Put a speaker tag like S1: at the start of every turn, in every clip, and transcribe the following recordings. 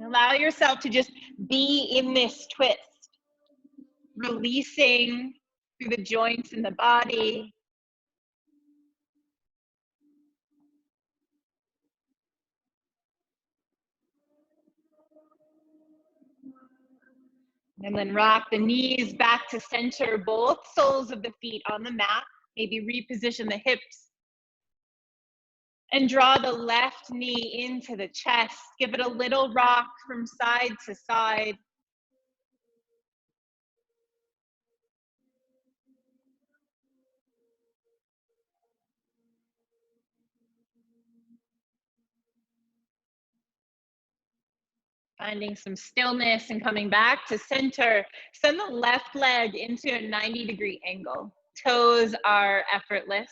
S1: Allow yourself to just be in this twist, releasing through the joints in the body. And then rock the knees back to center, both soles of the feet on the mat. Maybe reposition the hips. And draw the left knee into the chest. Give it a little rock from side to side. Finding some stillness and coming back to center. Send the left leg into a 90-degree angle. Toes are effortless.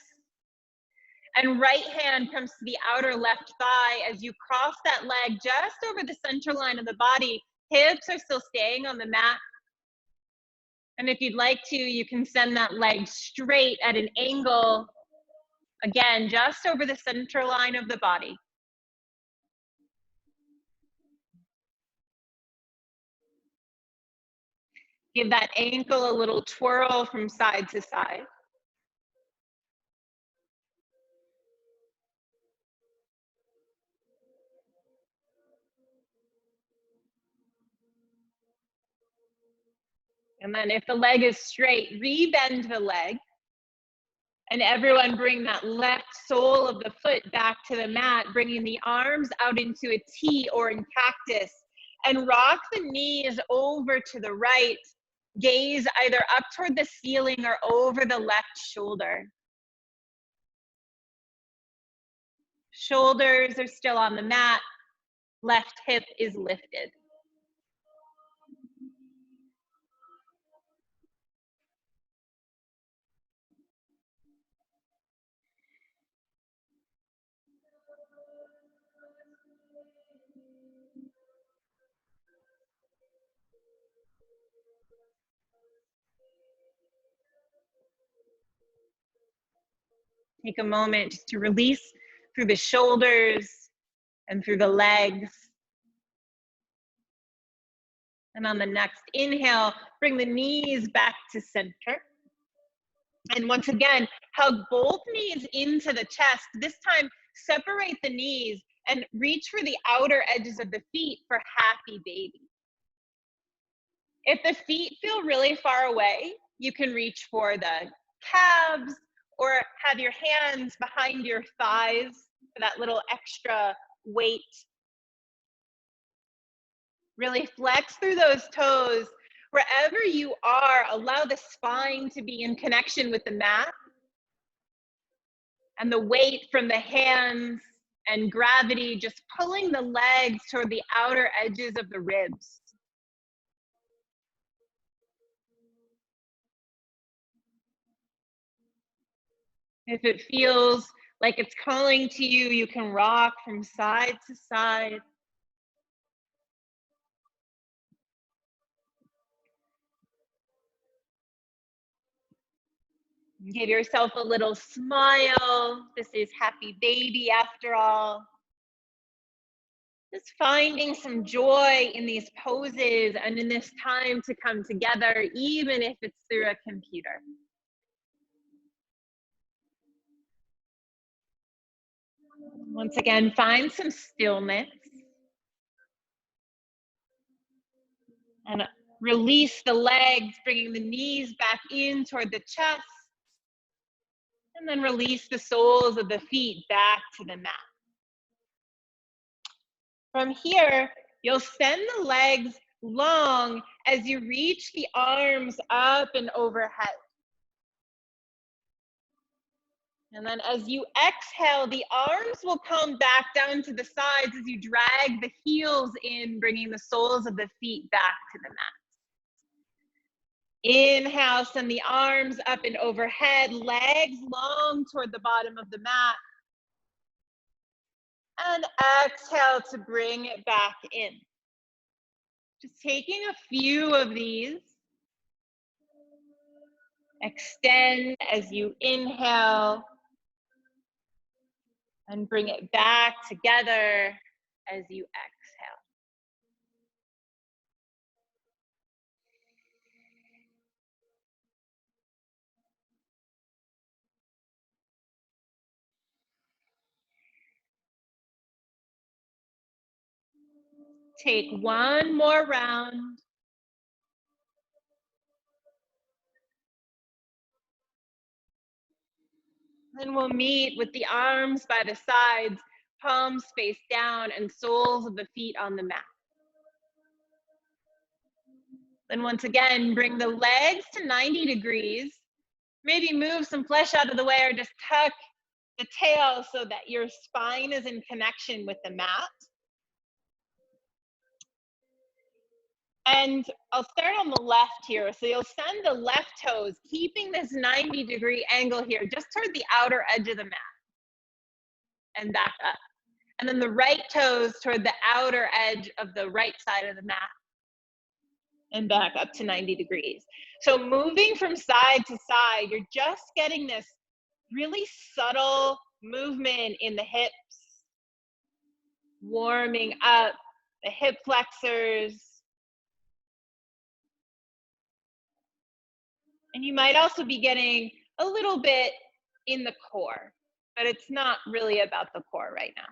S1: And right hand comes to the outer left thigh as you cross that leg just over the center line of the body. Hips are still staying on the mat. And if you'd like to, you can send that leg straight at an angle. Again, just over the center line of the body. Give that ankle a little twirl from side to side. And then if the leg is straight, re-bend the leg. And everyone bring that left sole of the foot back to the mat, bringing the arms out into a T or in cactus. And rock the knees over to the right. Gaze either up toward the ceiling or over the left shoulder. Shoulders are still on the mat. Left hip is lifted. Take a moment just to release through the shoulders and through the legs. And on the next inhale, bring the knees back to center. And once again, hug both knees into the chest. This time, separate the knees and reach for the outer edges of the feet for happy baby. If the feet feel really far away, you can reach for the calves or have your hands behind your thighs for that little extra weight. Really flex through those toes. Wherever you are, allow the spine to be in connection with the mat. And the weight from the hands and gravity just pulling the legs toward the outer edges of the ribs. If it feels like it's calling to you, you can rock from side to side. Give yourself a little smile. This is happy baby after all. Just finding some joy in these poses and in this time to come together, even if it's through a computer. Once again, find some stillness. And release the legs, bringing the knees back in toward the chest. And then release the soles of the feet back to the mat. From here, you'll send the legs long as you reach the arms up and overhead. And then as you exhale, the arms will come back down to the sides as you drag the heels in, bringing the soles of the feet back to the mat. Inhale, send the arms up and overhead, legs long toward the bottom of the mat. And exhale to bring it back in. Just taking a few of these. Extend as you inhale. And bring it back together as you exhale. Take one more round. Then we'll meet with the arms by the sides, palms face down, and soles of the feet on the mat. Then once again, bring the legs to 90 degrees. Maybe move some flesh out of the way or just tuck the tail so that your spine is in connection with the mat. And I'll start on the left here. So you'll send the left toes, keeping this 90-degree angle here, just toward the outer edge of the mat and back up. And then the right toes toward the outer edge of the right side of the mat and back up to 90 degrees. So moving from side to side, you're just getting this really subtle movement in the hips, warming up the hip flexors. And you might also be getting a little bit in the core, but it's not really about the core right now.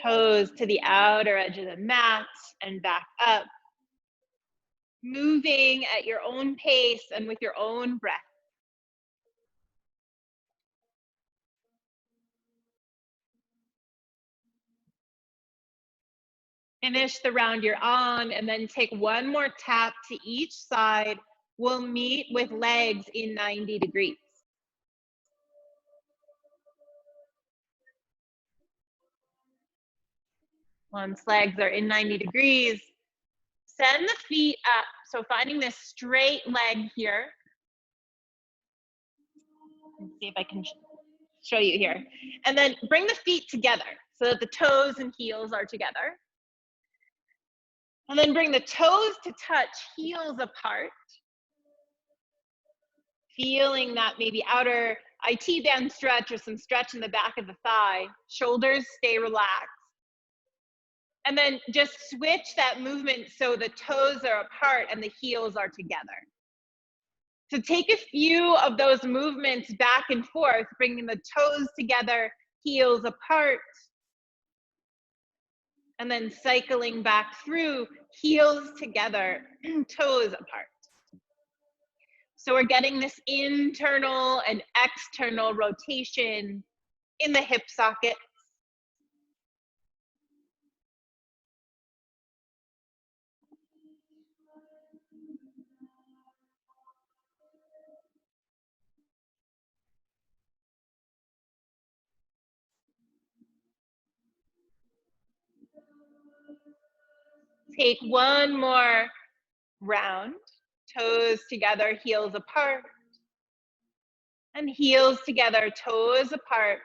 S1: Toes to the outer edge of the mat and back up. Moving at your own pace and with your own breath. Finish the round you're on and then take one more tap to each side. We'll meet with legs in 90 degrees. Once legs are in 90 degrees, send the feet up. So finding this straight leg here. Let's see if I can show you here. And then bring the feet together so that the toes and heels are together. And then bring the toes to touch, heels apart. Feeling that maybe outer IT band stretch or some stretch in the back of the thigh. Shoulders stay relaxed. And then just switch that movement so the toes are apart and the heels are together. So take a few of those movements back and forth, bringing the toes together, heels apart, and then cycling back through, heels together, toes apart. So we're getting this internal and external rotation in the hip socket. Take one more round. Toes together, heels apart. And heels together, toes apart.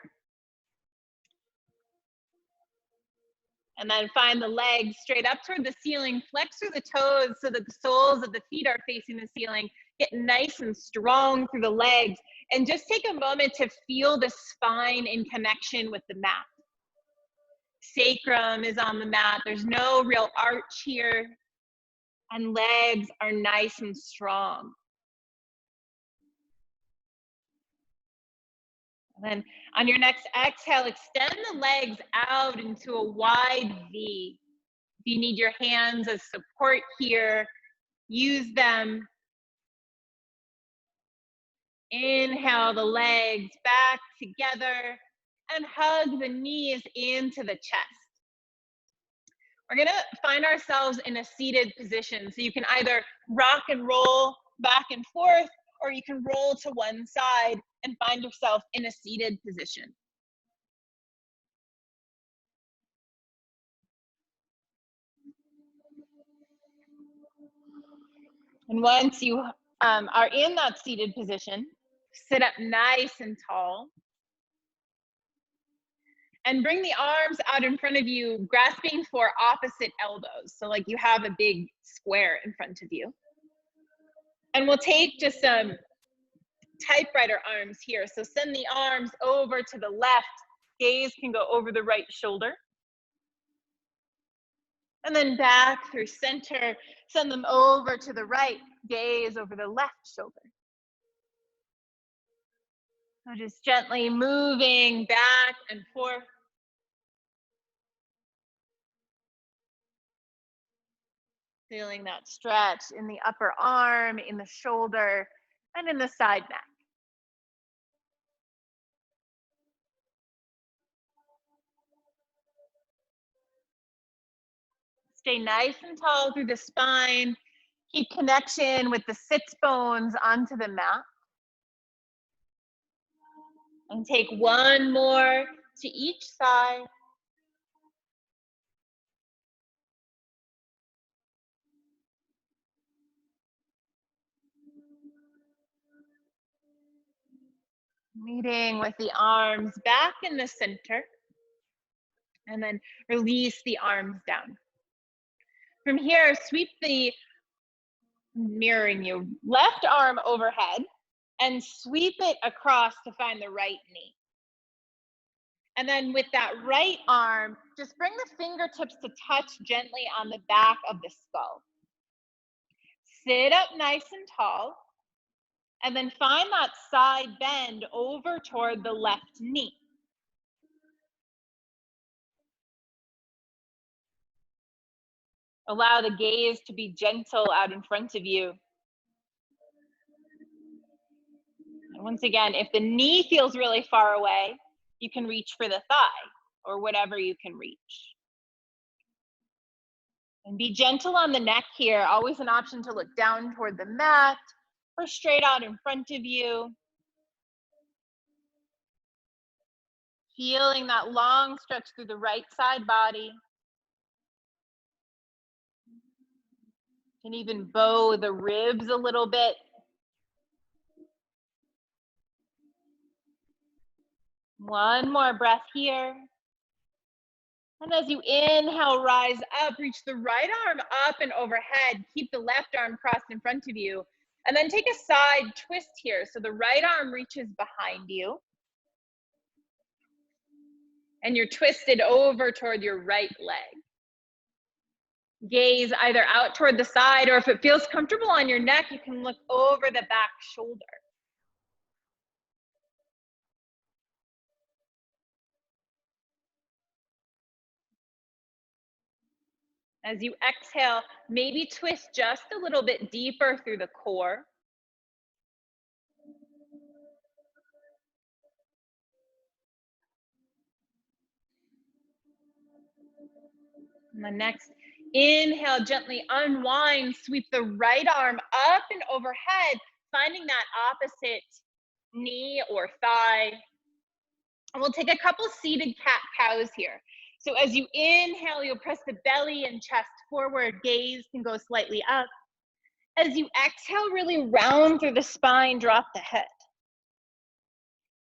S1: And then find the legs straight up toward the ceiling. Flex through the toes so that the soles of the feet are facing the ceiling. Get nice and strong through the legs. And just take a moment to feel the spine in connection with the mat. Sacrum is on the mat. There's no real arch here. And legs are nice and strong. And then on your next exhale, extend the legs out into a wide V. If you need your hands as support here, use them. Inhale the legs back together and hug the knees into the chest. We're gonna find ourselves in a seated position. So you can either rock and roll back and forth, or you can roll to one side and find yourself in a seated position. And once you are in that seated position, sit up nice and tall. And bring the arms out in front of you, grasping for opposite elbows. So like you have a big square in front of you. And we'll take just some typewriter arms here. So send the arms over to the left. Gaze can go over the right shoulder. And then back through center. Send them over to the right. Gaze over the left shoulder. So just gently moving back and forth. Feeling that stretch in the upper arm, in the shoulder, and in the side neck. Stay nice and tall through the spine. Keep connection with the sits bones onto the mat. And take one more to each side. Meeting with the arms back in the center. And then release the arms down. From here, sweep the, mirroring you, left arm overhead and sweep it across to find the right knee. And then with that right arm, just bring the fingertips to touch gently on the back of the skull. Sit up nice and tall. And then find that side bend over toward the left knee. Allow the gaze to be gentle out in front of you. And once again, if the knee feels really far away, you can reach for the thigh or whatever you can reach. And be gentle on the neck here. Always an option to look down toward the mat or straight out in front of you. Feeling that long stretch through the right side body. You can even bow the ribs a little bit. One more breath here. And as you inhale, rise up, reach the right arm up and overhead. Keep the left arm crossed in front of you. And then take a side twist here. So the right arm reaches behind you. And you're twisted over toward your right leg. Gaze either out toward the side, or if it feels comfortable on your neck, you can look over the back shoulder. As you exhale, maybe twist just a little bit deeper through the core. And the next inhale, gently unwind, sweep the right arm up and overhead, finding that opposite knee or thigh. And we'll take a couple seated cat-cows here. So as you inhale, you'll press the belly and chest forward, gaze can go slightly up. As you exhale, really round through the spine, drop the head.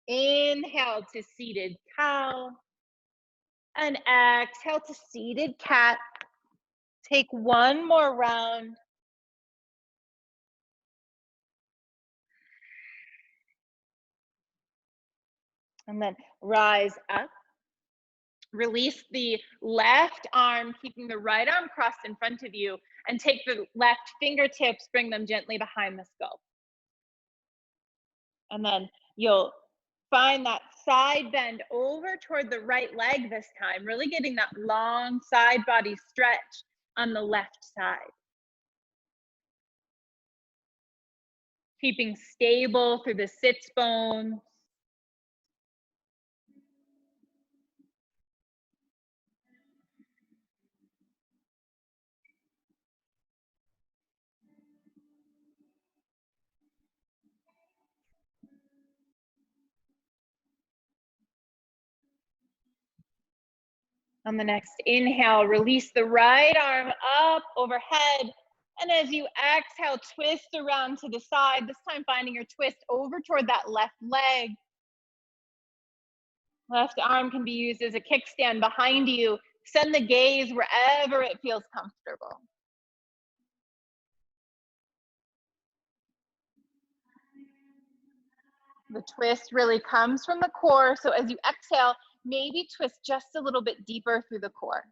S1: Inhale to seated cow. And exhale to seated cat. Take one more round. And then rise up. Release the left arm, keeping the right arm crossed in front of you, and take the left fingertips, bring them gently behind the skull. And then you'll find that side bend over toward the right leg this time, really getting that long side body stretch on the left side. Keeping stable through the sits bones. On the next inhale, release the right arm up overhead. And as you exhale, twist around to the side, this time finding your twist over toward that left leg. Left arm can be used as a kickstand behind you. Send the gaze wherever it feels comfortable. The twist really comes from the core. So as you exhale, maybe twist just a little bit deeper through the core.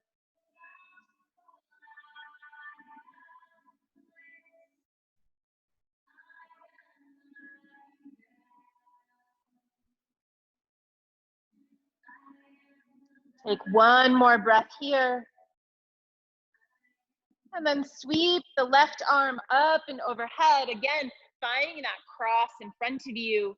S1: Take one more breath here. And then sweep the left arm up and overhead. Again, finding that cross in front of you.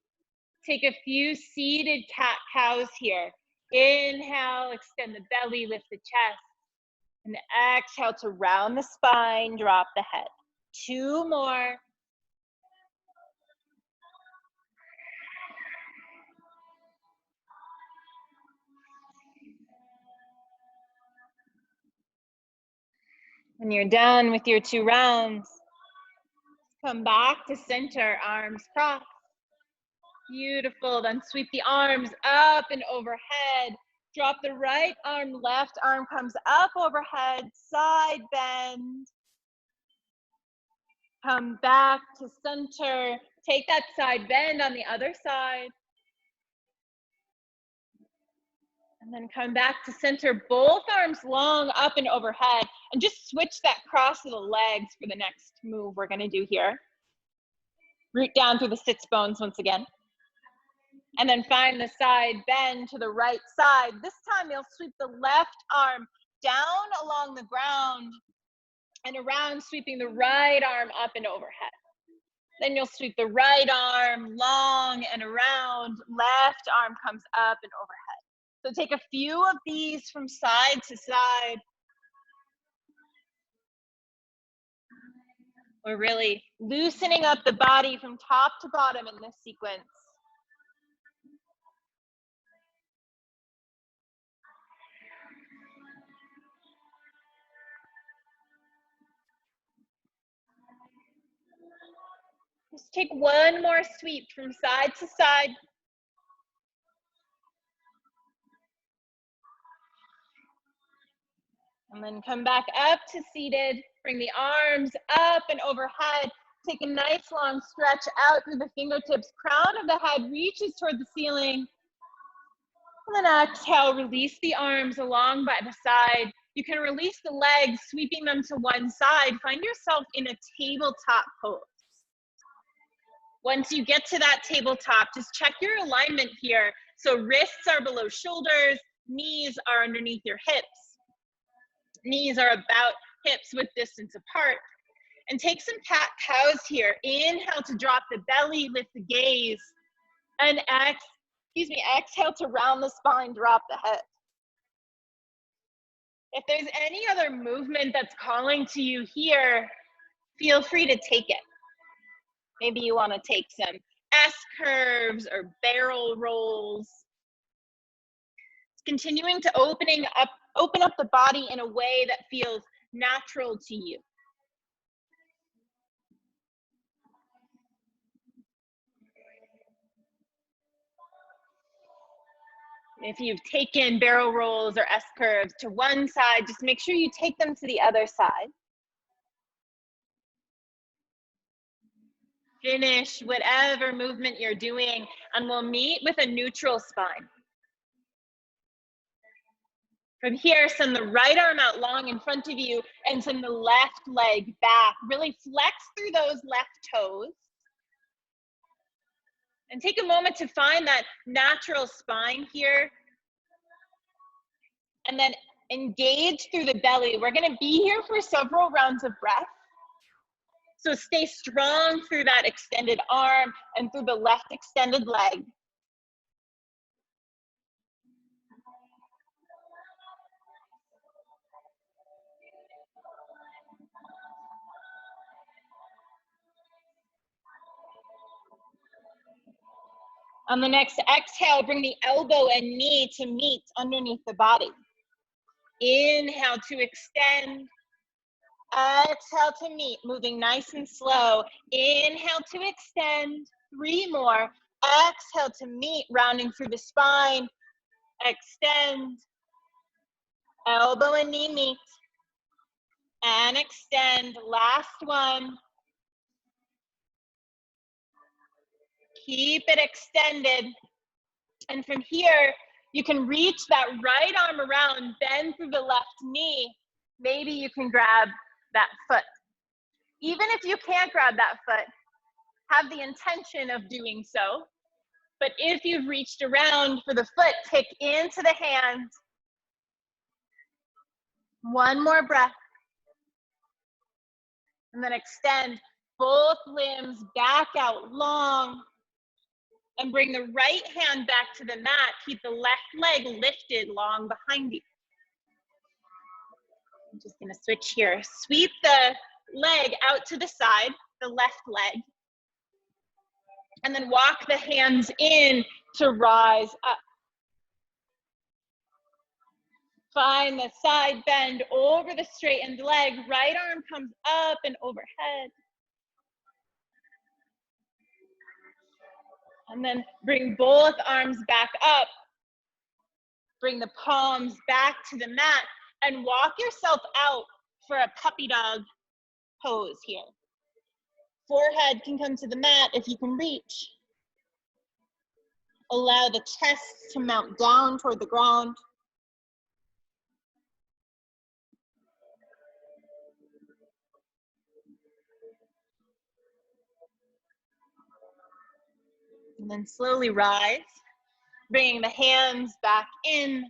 S1: Take a few seated cat-cows here. Inhale, extend the belly, lift the chest. And exhale to round the spine, drop the head. 2 more. When you're done with your 2 rounds, come back to center, arms crossed. Beautiful. Then sweep the arms up and overhead. Drop the right arm, left arm comes up overhead, side bend. Come back to center. Take that side bend on the other side. And then come back to center, both arms long up and overhead. And just switch that cross of the legs for the next move we're gonna do here. Root down through the sits bones once again. And then find the side bend to the right side. This time you'll sweep the left arm down along the ground and around, sweeping the right arm up and overhead. Then you'll sweep the right arm long and around, left arm comes up and overhead. So take a few of these from side to side. We're really loosening up the body from top to bottom in this sequence. Just take one more sweep from side to side. And then come back up to seated. Bring the arms up and overhead. Take a nice long stretch out through the fingertips. Crown of the head reaches toward the ceiling. And then exhale, release the arms along by the side. You can release the legs, sweeping them to one side. Find yourself in a tabletop pose. Once you get to that tabletop, just check your alignment here. So wrists are below shoulders, knees are underneath your hips. Knees are about hips with distance apart. And take some cat-cows here. Inhale to drop the belly, lift the gaze. And exhale to round the spine, drop the head. If there's any other movement that's calling to you here, feel free to take it. Maybe you want to take some S curves or barrel rolls. Continuing to open up the body in a way that feels natural to you. If you've taken barrel rolls or S curves to one side, just make sure you take them to the other side. Finish whatever movement you're doing, and we'll meet with a neutral spine. From here, send the right arm out long in front of you and send the left leg back. Really flex through those left toes. And take a moment to find that natural spine here. And then engage through the belly. We're gonna be here for several rounds of breath. So stay strong through that extended arm and through the left extended leg. On the next exhale, bring the elbow and knee to meet underneath the body. Inhale to extend. Exhale to meet, moving nice and slow. Inhale to extend. 3 more. Exhale to meet, rounding through the spine. Extend. Elbow and knee meet. And extend. Last one. Keep it extended. And from here, you can reach that right arm around, bend through the left knee. Maybe you can grab that foot. Even if you can't grab that foot, have the intention of doing so. But if you've reached around for the foot, kick into the hand. One more breath. And then extend both limbs back out long. And bring the right hand back to the mat. Keep the left leg lifted long behind you. I'm just gonna switch here. Sweep the leg out to the side, the left leg. And then walk the hands in to rise up. Find the side bend over the straightened leg. Right arm comes up and overhead. And then bring both arms back up. Bring the palms back to the mat and walk yourself out for a puppy dog pose here. Forehead can come to the mat if you can reach. Allow the chest to mount down toward the ground. And then slowly rise, bringing the hands back in.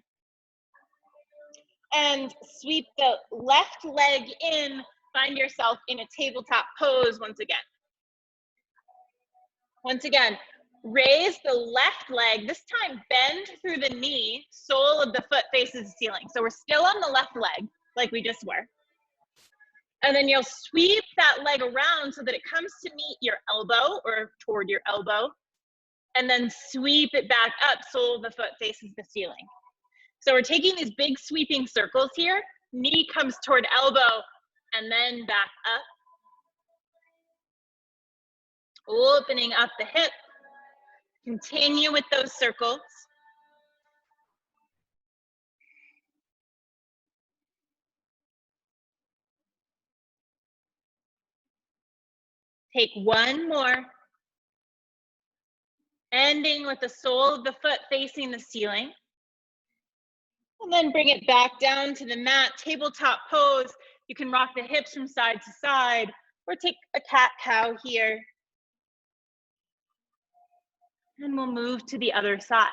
S1: And sweep the left leg in. Find yourself in a tabletop pose once again. Once again, raise the left leg. This time, bend through the knee. Sole of the foot faces the ceiling. So we're still on the left leg, like we just were. And then you'll sweep that leg around so that it comes to meet your elbow or toward your elbow. And then sweep it back up, sole of the foot faces the ceiling. So we're taking these big sweeping circles here. Knee comes toward elbow and then back up. Opening up the hip. Continue with those circles. Take one more. Ending with the sole of the foot facing the ceiling. And then bring it back down to the mat, tabletop pose. You can rock the hips from side to side or take a cat-cow here. And we'll move to the other side.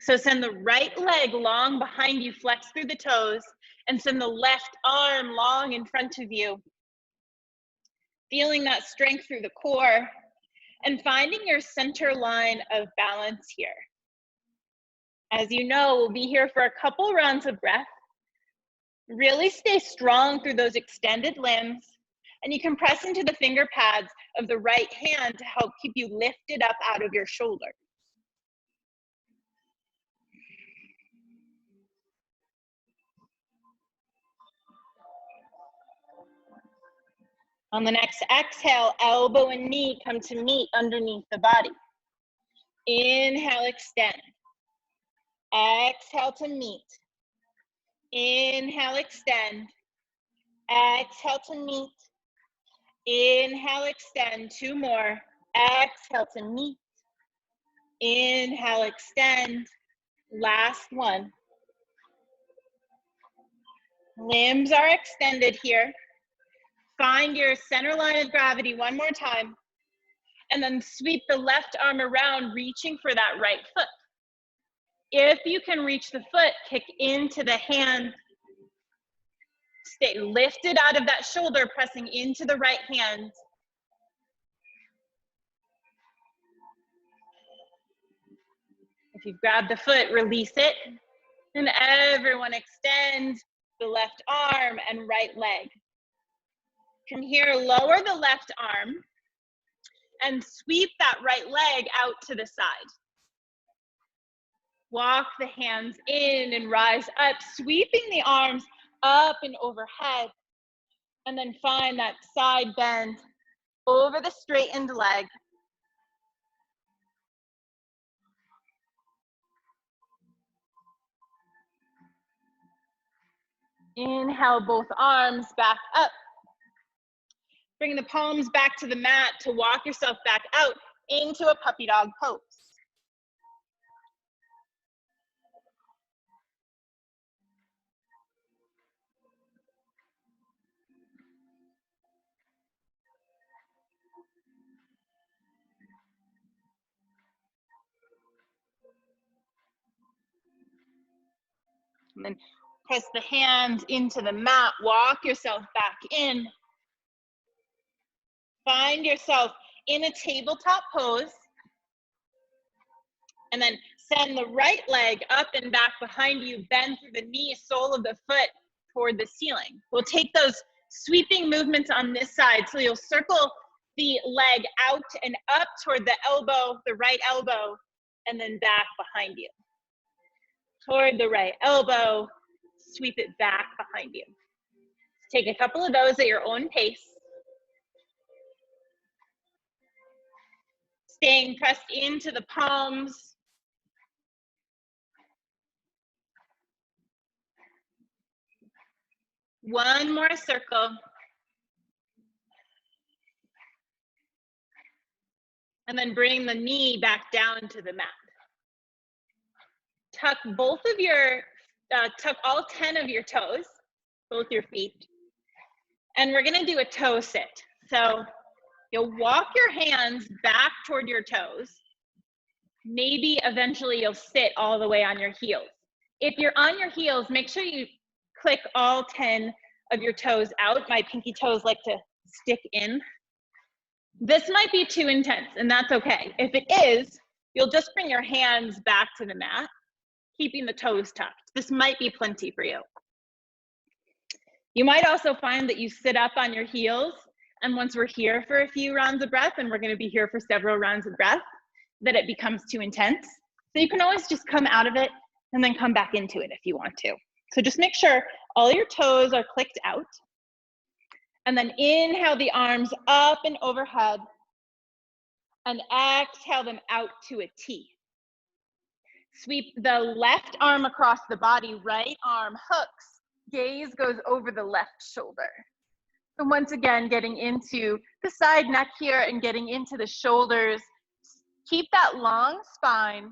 S1: So send the right leg long behind you, flex through the toes, and send the left arm long in front of you. Feeling that strength through the core and finding your center line of balance here. As you know, we'll be here for a couple rounds of breath. Really stay strong through those extended limbs, and you can press into the finger pads of the right hand to help keep you lifted up out of your shoulder. On the next exhale, elbow and knee come to meet underneath the body. Inhale, extend. Exhale to meet. Inhale, extend. Exhale to meet. Inhale, extend. Two more. Exhale to meet. Inhale, extend. Last one. Limbs are extended here. Find your center line of gravity one more time. And then sweep the left arm around, reaching for that right foot. If you can reach the foot, kick into the hand. Stay lifted out of that shoulder, pressing into the right hand. If you've grabbed the foot, release it. And everyone extend the left arm and right leg. From here, lower the left arm and sweep that right leg out to the side. Walk the hands in and rise up, sweeping the arms up and overhead. And then find that side bend over the straightened leg. Inhale, both arms back up. Bring the palms back to the mat to walk yourself back out. into a puppy dog pose. And then press the hands into the mat, walk yourself back in. Find yourself in a tabletop pose. And then send the right leg up and back behind you, bend through the knee, sole of the foot toward the ceiling. We'll take those sweeping movements on this side. So you'll circle the leg out and up toward the elbow, the right elbow, and then back behind you. Toward the right elbow, sweep it back behind you. Take a couple of those at your own pace. Staying pressed into the palms. One more circle. And then bring the knee back down to the mat. Tuck both of your, tuck all 10 of your toes, both your feet. And we're gonna do a toe sit. So you'll walk your hands back toward your toes. Maybe eventually you'll sit all the way on your heels. If you're on your heels, make sure you click all 10 of your toes out. My pinky toes like to stick in. This might be too intense, and that's okay. If it is, you'll just bring your hands back to the mat, keeping the toes tucked. This might be plenty for you. You might also find that you sit up on your heels, and once we're here for a few rounds of breath, and we're gonna be here for several rounds of breath, that it becomes too intense. So you can always just come out of it and then come back into it if you want to. So just make sure all your toes are clicked out. And then inhale the arms up and overhead, and exhale them out to a T. Sweep the left arm across the body, right arm hooks, gaze goes over the left shoulder. So once again, getting into the side neck here and getting into the shoulders. Keep that long spine.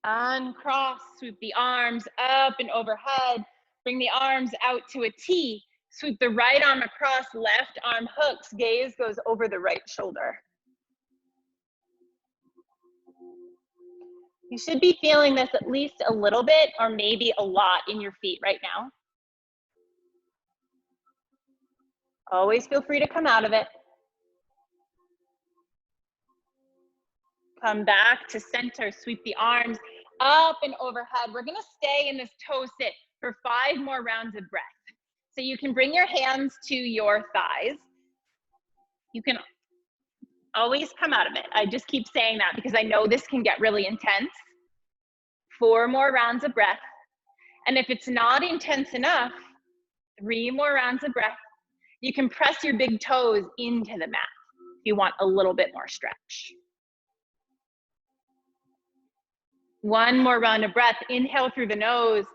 S1: Uncross, sweep the arms up and overhead. Bring the arms out to a T. Sweep the right arm across, left arm hooks, gaze goes over the right shoulder. You should be feeling this at least a little bit or maybe a lot in your feet right now. Always feel free to come out of it. Come back to center, sweep the arms up and overhead. We're gonna stay in this toe sit for 5 more rounds of breath. So you can bring your hands to your thighs. You can always come out of it. I just keep saying that because I know this can get really intense. 4 more rounds of breath. And if it's not intense enough, 3 more rounds of breath. You can press your big toes into the mat if you want a little bit more stretch. 1 more round of breath. Inhale through the nose.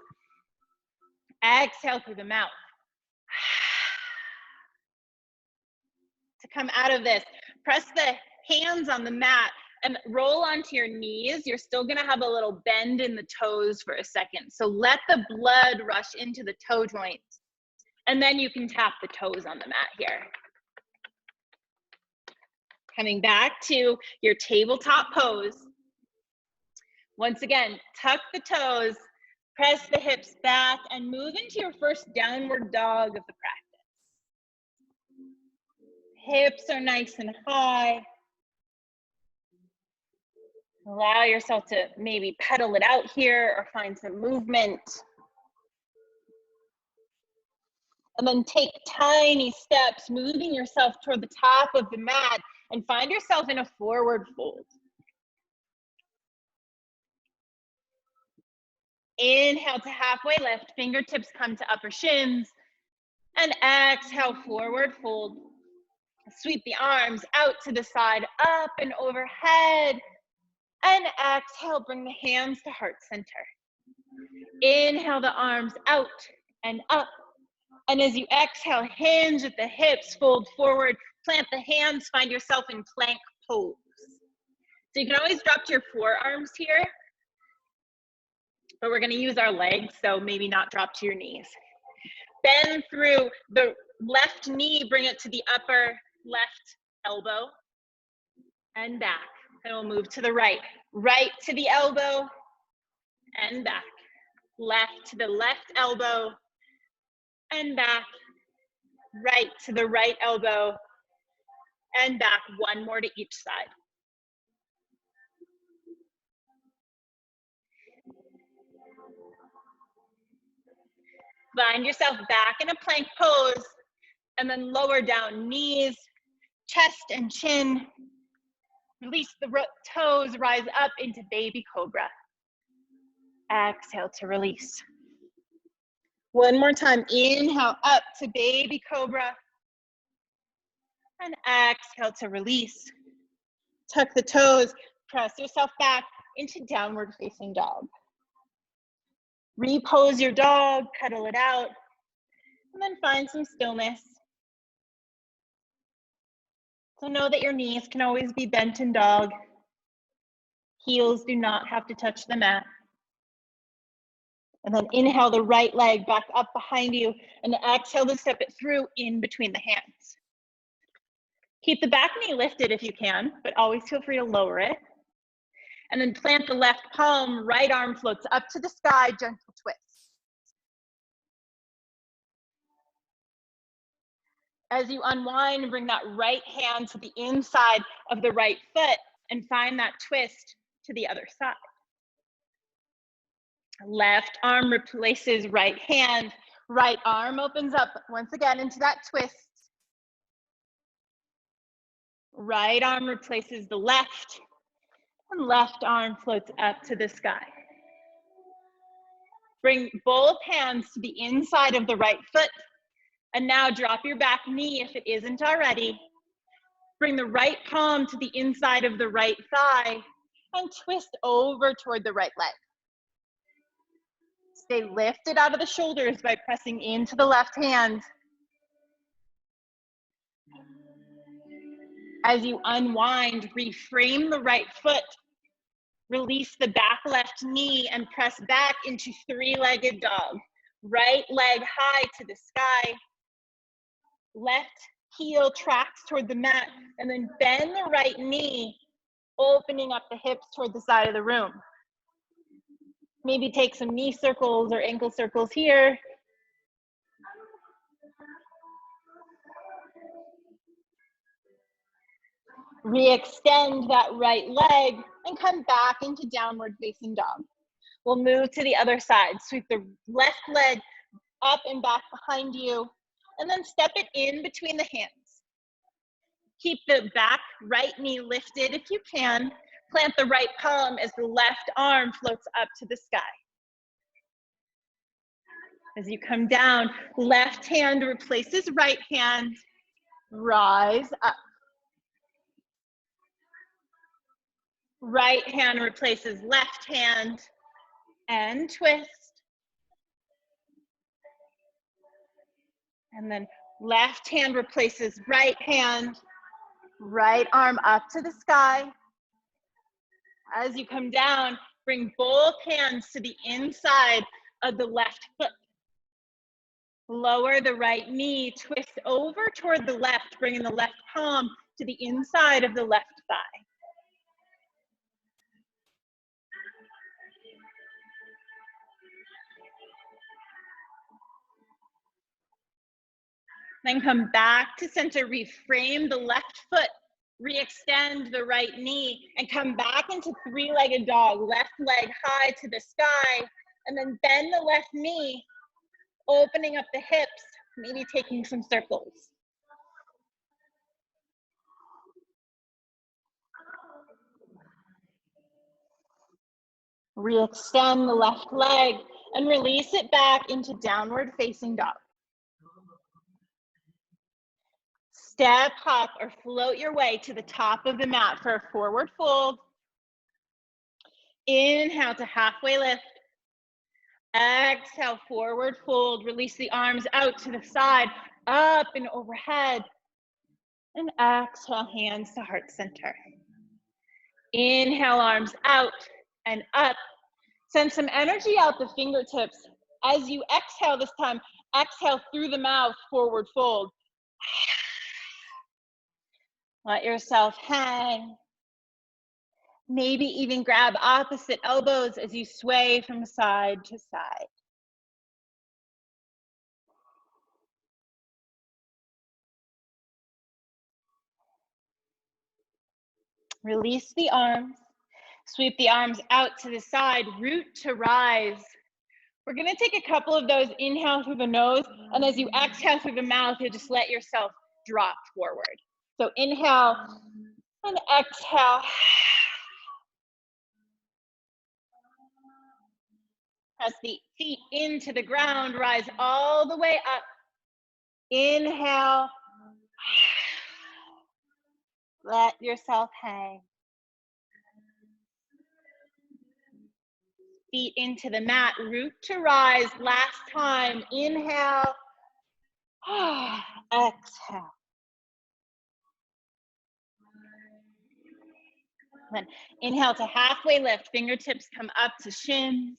S1: Exhale through the mouth. To come out of this, press the hands on the mat and roll onto your knees. You're still gonna have a little bend in the toes for a second. So let the blood rush into the toe joints. And then you can tap the toes on the mat here. Coming back to your tabletop pose. Once again, tuck the toes, press the hips back, and move into your first downward dog of the practice. Hips are nice and high. Allow yourself to maybe pedal it out here or find some movement. And then take tiny steps, moving yourself toward the top of the mat and find yourself in a forward fold. Inhale to halfway lift, fingertips come to upper shins, and exhale, forward fold. Sweep the arms out to the side, up and overhead, and exhale, bring the hands to heart center. Inhale the arms out and up. And as you exhale, hinge at the hips, fold forward, plant the hands, find yourself in plank pose. So you can always drop to your forearms here, but we're gonna use our legs, so maybe not drop to your knees. Bend through the left knee, bring it to the upper left elbow and back. And we'll move to the right. Right to the elbow and back. Left to the left elbow and back. Right to the right elbow and back. One more to each side. Find yourself back in a plank pose and then lower down knees, chest and chin. Release the toes, rise up into baby cobra. Exhale to release. One more time, inhale up to baby cobra. And exhale to release. Tuck the toes, press yourself back into downward facing dog. Repose your dog, cuddle it out, and then find some stillness. So know that your knees can always be bent in dog. Heels do not have to touch the mat. And then inhale the right leg back up behind you and exhale to step it through in between the hands. Keep the back knee lifted if you can, but always feel free to lower it. And then plant the left palm, right arm floats up to the sky, gentle twist. As you unwind, bring that right hand to the inside of the right foot and find that twist to the other side. Left arm replaces right hand. Right arm opens up once again into that twist. Right arm replaces the left, and left arm floats up to the sky. Bring both hands to the inside of the right foot, and now drop your back knee if it isn't already. Bring the right palm to the inside of the right thigh, and twist over toward the right leg. Stay lifted out of the shoulders by pressing into the left hand. As you unwind, reframe the right foot. Release the back left knee and press back into three-legged dog. Right leg high to the sky. Left heel tracks toward the mat, and then bend the right knee, opening up the hips toward the side of the room. Maybe take some knee circles or ankle circles here. Re-extend that right leg and come back into downward facing dog. We'll move to the other side. Sweep the left leg up and back behind you, and then step it in between the hands. Keep the back right knee lifted if you can. Plant the right palm as the left arm floats up to the sky. As you come down, left hand replaces right hand. Rise up. Right hand replaces left hand and twist. And then left hand replaces right hand. Right arm up to the sky. As you come down, bring both hands to the inside of the left foot. Lower the right knee, twist over toward the left, bringing the left palm to the inside of the left thigh. Then come back to center, reframe the left foot, re-extend the right knee, and come back into three-legged dog, left leg high to the sky, and then bend the left knee, opening up the hips, maybe taking some circles. Re-extend the left leg and release it back into downward facing dog. Step, hop, or float your way to the top of the mat for a forward fold. Inhale to halfway lift. Exhale, forward fold. Release the arms out to the side, up and overhead. And exhale, hands to heart center. Inhale, arms out and up. Send some energy out the fingertips. As you exhale this time, exhale through the mouth, forward fold. Let yourself hang. Maybe even grab opposite elbows as you sway from side to side. Release the arms. Sweep the arms out to the side, root to rise. We're gonna take a couple of those. Inhale through the nose, and as you exhale through the mouth, you just let yourself drop forward. So inhale and exhale. Press the feet into the ground, rise all the way up. Inhale. Let yourself hang. Feet into the mat, root to rise. Last time, inhale. Exhale. Then inhale to halfway lift, fingertips come up to shins.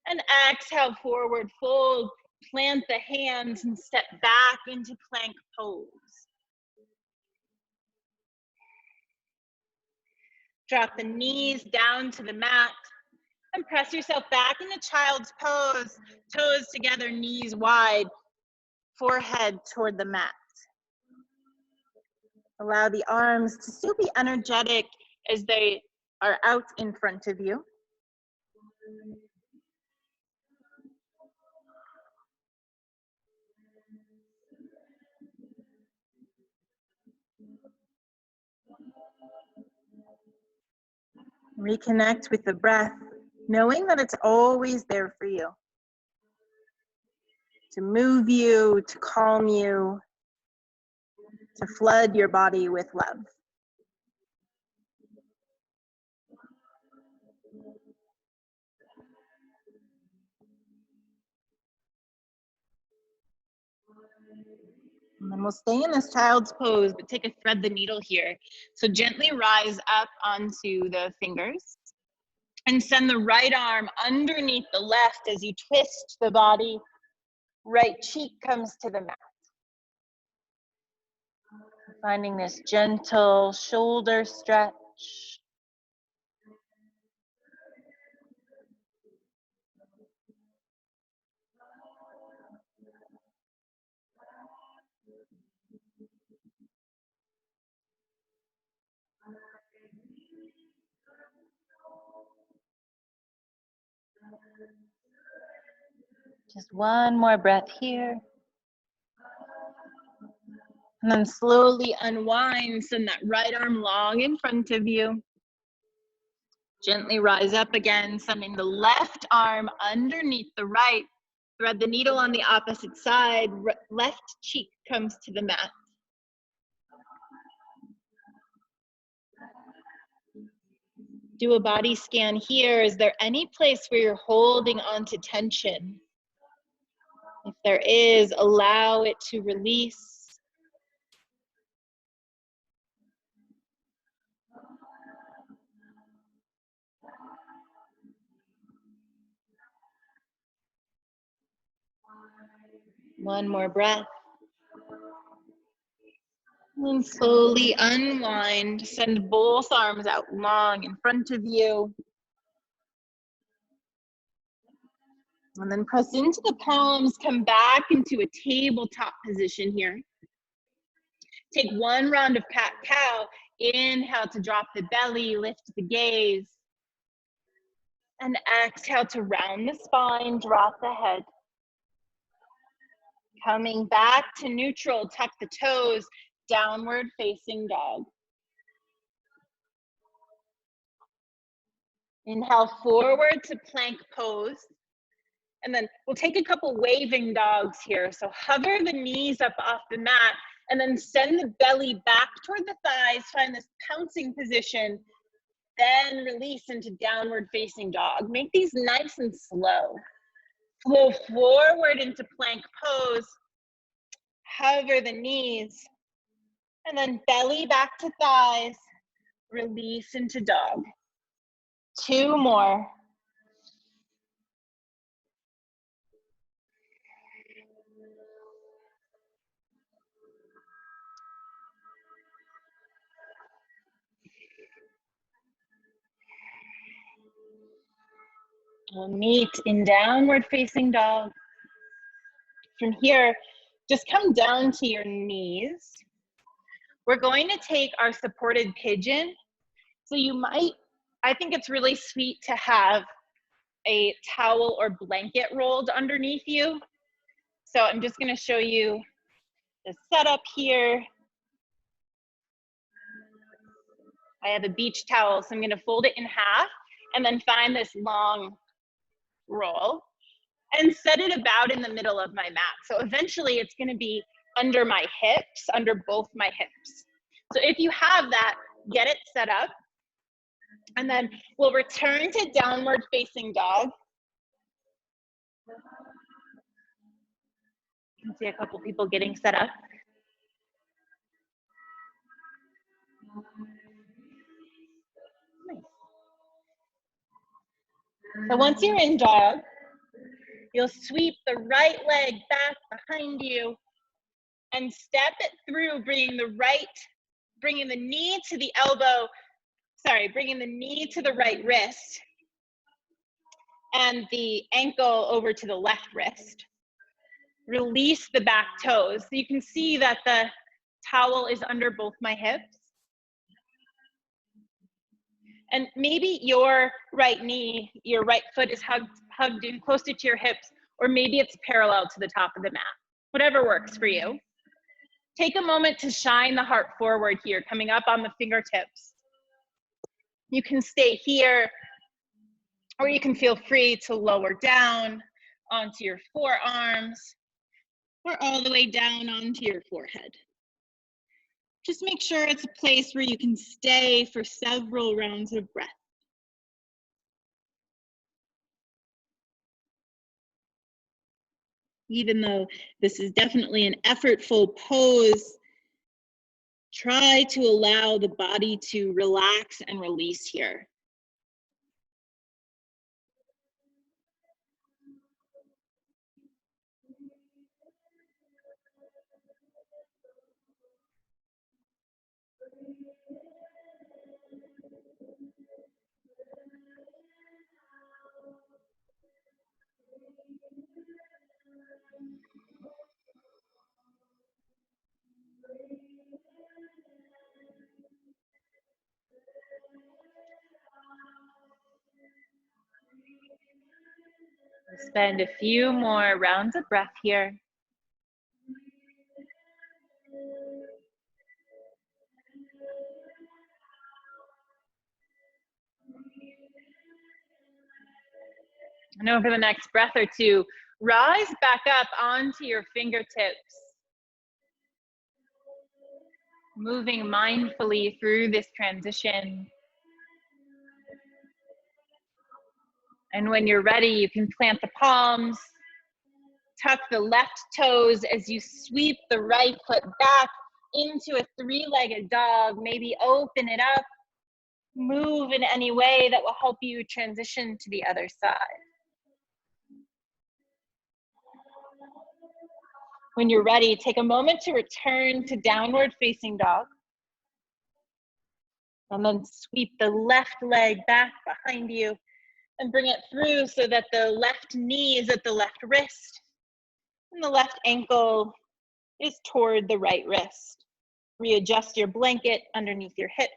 S1: And exhale, forward fold. Plant the hands and step back into plank pose. Drop the knees down to the mat and press yourself back into child's pose. Toes together, knees wide, forehead toward the mat. Allow the arms to still be energetic as they are out in front of you. Reconnect with the breath, knowing that it's always there for you. To move you, to calm you, to flood your body with love. And then we'll stay in this child's pose, but take a thread the needle here. So gently rise up onto the fingers and send the right arm underneath the left as you twist the body. Right cheek comes to the mat. Finding this gentle shoulder stretch. Just one more breath here. And then slowly unwind, send that right arm long in front of you. Gently rise up again, sending the left arm underneath the right. Thread the needle on the opposite side. Left cheek comes to the mat. Do a body scan here. Is there any place where you're holding on to tension? If there is, allow it to release. One more breath. And slowly unwind. Send both arms out long in front of you. And then press into the palms, come back into a tabletop position here. Take one round of cat-cow. Inhale to drop the belly, lift the gaze. And exhale to round the spine, drop the head. Coming back to neutral, tuck the toes, downward facing dog. Inhale forward to plank pose. And then we'll take a couple waving dogs here. So hover the knees up off the mat and then send the belly back toward the thighs. Find this pouncing position. Then release into downward facing dog. Make these nice and slow. Flow forward into plank pose. Hover the knees. And then belly back to thighs. Release into dog. 2 more. We'll meet in downward facing dog. From here, just come down to your knees. We're going to take our supported pigeon. So you might, I think it's really sweet to have a towel or blanket rolled underneath you. So I'm just going to show you the setup here. I have a beach towel, so I'm going to fold it in half and then find this long roll and set it about in the middle of my mat. So eventually it's going to be under my hips, under both my hips. So if you have that, get it set up. And then we'll return to downward facing dog. You can see a couple people getting set up. Nice. So once you're in dog, you'll sweep the right leg back behind you and step it through, bringing the knee to the elbow, bringing the knee to the right wrist and the ankle over to the left wrist. Release the back toes. So you can see that the towel is under both my hips. And maybe your right knee, your right foot is hugged in closer to your hips, or maybe it's parallel to the top of the mat. Whatever works for you. Take a moment to shine the heart forward here, coming up on the fingertips. You can stay here, or you can feel free to lower down onto your forearms, or all the way down onto your forehead. Just make sure it's a place where you can stay for several rounds of breath. Even though this is definitely an effortful pose, try to allow the body to relax and release here. We'll spend a few more rounds of breath here. And over the next breath or two, rise back up onto your fingertips. Moving mindfully through this transition. And when you're ready, you can plant the palms, tuck the left toes as you sweep the right foot back into a three-legged dog. Maybe open it up, move in any way that will help you transition to the other side. When you're ready, take a moment to return to downward facing dog. And then sweep the left leg back behind you and bring it through so that the left knee is at the left wrist and the left ankle is toward the right wrist. Readjust your blanket underneath your hips.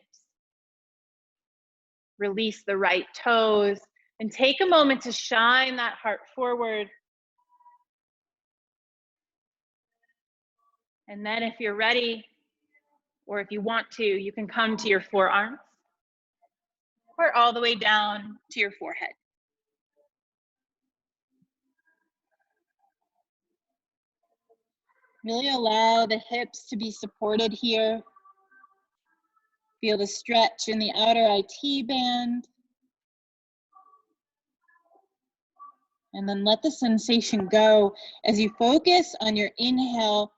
S1: Release the right toes and take a moment to shine that heart forward. And then if you're ready, or if you want to, you can come to your forearms or all the way down to your forehead. Really allow the hips to be supported here. Feel the stretch in the outer IT band.
S2: And then let the sensation go as you focus on your inhale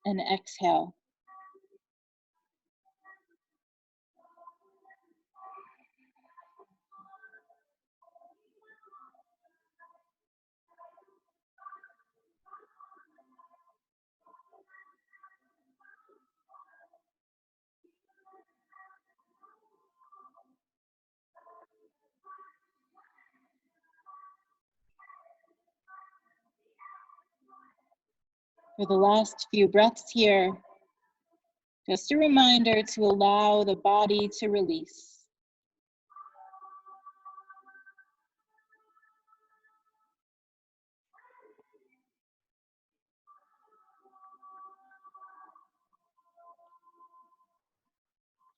S2: and exhale. For the last few breaths here, just a reminder to allow the body to release.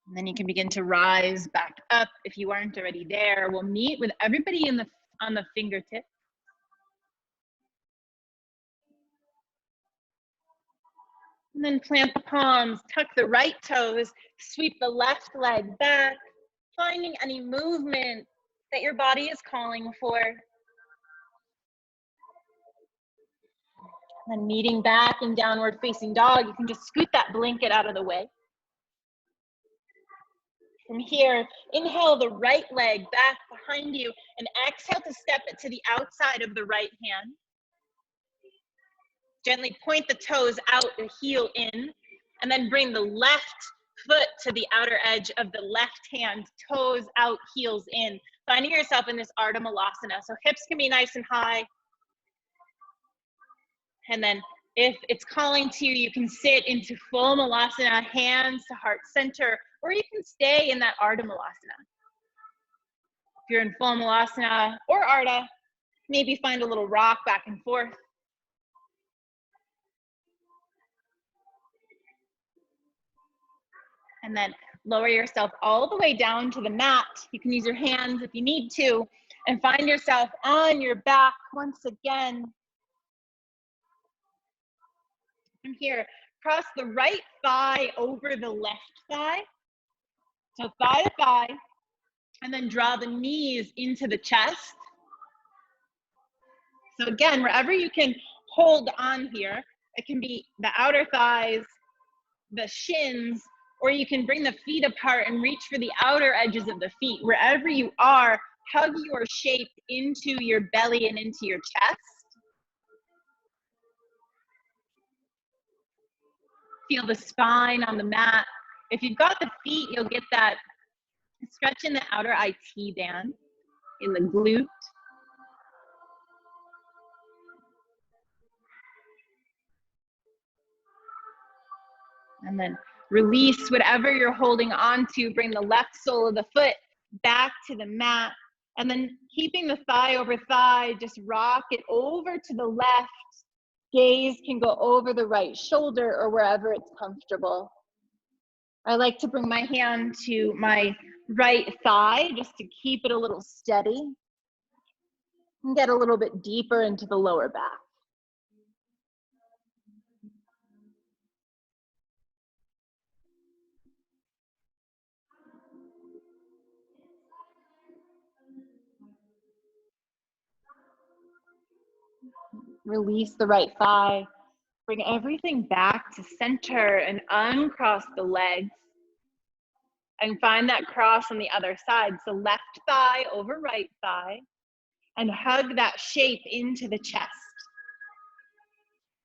S2: And then you can begin to rise back up if you aren't already there. We'll meet with everybody on the fingertips. And then plant the palms, tuck the right toes, sweep the left leg back, finding any movement that your body is calling for. And then meeting back in downward facing dog, you can just scoot that blanket out of the way. From here, inhale the right leg back behind you and exhale to step it to the outside of the right hand. Gently point the toes out, the heel in, and then bring the left foot to the outer edge of the left hand, toes out, heels in. Finding yourself in this Ardha Malasana. So hips can be nice and high. And then if it's calling to you, you can sit into full Malasana, hands to heart center, or you can stay in that Ardha Malasana. If you're in full Malasana or Ardha, maybe find a little rock back and forth. And then lower yourself all the way down to the mat. You can use your hands if you need to, and find yourself on your back once again. From here, cross the right thigh over the left thigh. So thigh to thigh, and then draw the knees into the chest. So again, wherever you can hold on here, it can be the outer thighs, the shins, or you can bring the feet apart and reach for the outer edges of the feet. Wherever you are, hug your shape into your belly and into your chest. Feel the spine on the mat. If you've got the feet, you'll get that stretch in the outer IT band, in the glute. And then release whatever you're holding on to. Bring the left sole of the foot back to the mat. And then keeping the thigh over thigh, just rock it over to the left. Gaze can go over the right shoulder or wherever it's comfortable. I like to bring my hand to my right thigh just to keep it a little steady and get a little bit deeper into the lower back. Release the right thigh. Bring everything back to center and uncross the legs. And find that cross on the other side. So left thigh over right thigh. And hug that shape into the chest.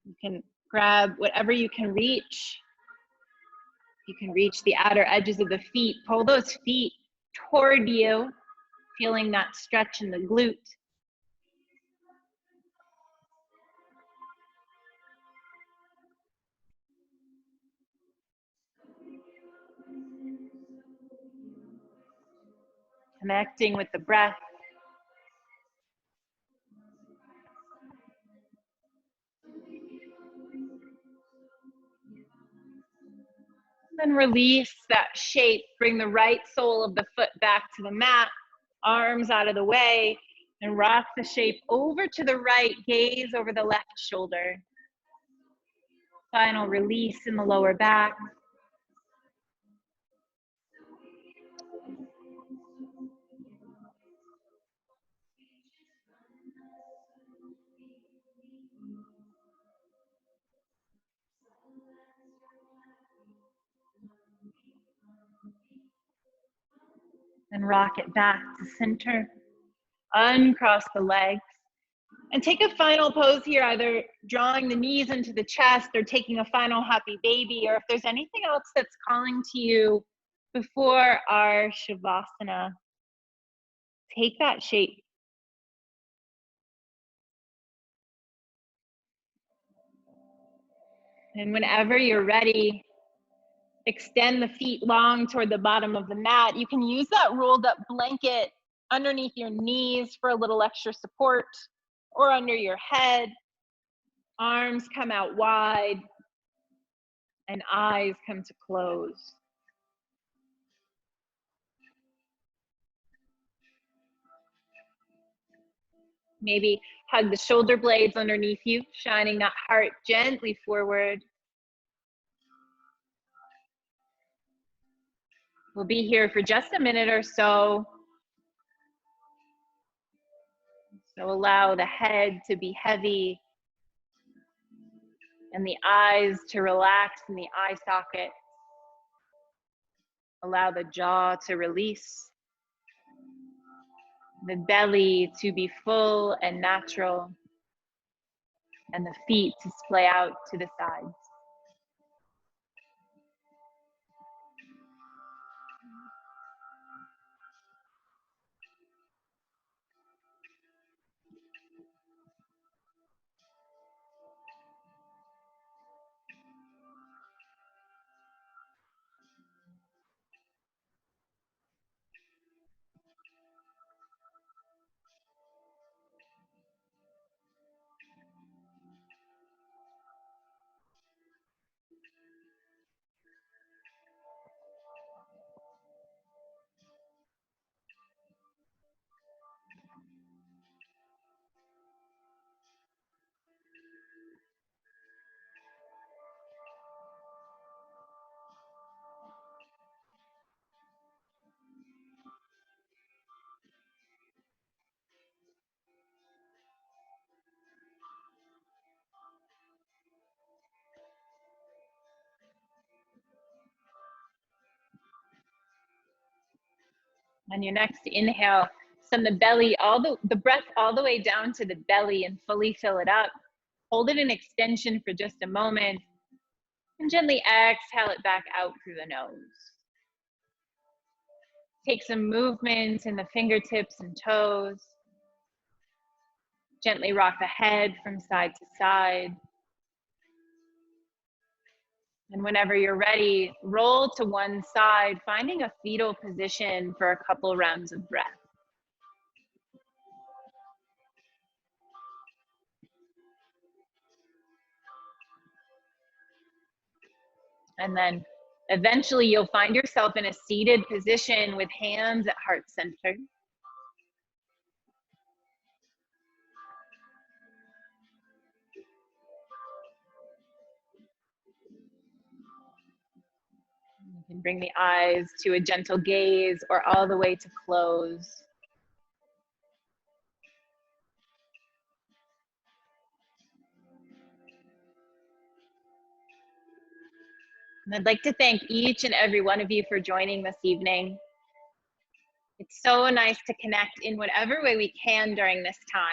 S2: You can grab whatever you can reach. You can reach the outer edges of the feet. Pull those feet toward you, feeling that stretch in the glute. Connecting with the breath. Then release that shape. Bring the right sole of the foot back to the mat. Arms out of the way. And rock the shape over to the right. Gaze over the left shoulder. Final release in the lower back. And rock it back to center. Uncross the legs. And take a final pose here, either drawing the knees into the chest or taking a final happy baby, or if there's anything else that's calling to you before our Shavasana, take that shape. And whenever you're ready, extend the feet long toward the bottom of the mat. You can use that rolled up blanket underneath your knees for a little extra support, or under your head. Arms come out wide and eyes come to close. Maybe hug the shoulder blades underneath you, shining that heart gently forward. We'll be here for just a minute or so. So allow the head to be heavy and the eyes to relax in the eye socket. Allow the jaw to release, the belly to be full and natural, and the feet to splay out to the sides. On your next inhale, send the belly, the breath all the way down to the belly and fully fill it up. Hold it in extension for just a moment and gently exhale it back out through the nose. Take some movement in the fingertips and toes. Gently rock the head from side to side. And whenever you're ready, roll to one side, finding a fetal position for a couple rounds of breath. And then eventually you'll find yourself in a seated position with hands at heart center. You can bring the eyes to a gentle gaze or all the way to close. And I'd like to thank each and every one of you for joining this evening. It's so nice to connect in whatever way we can during this time.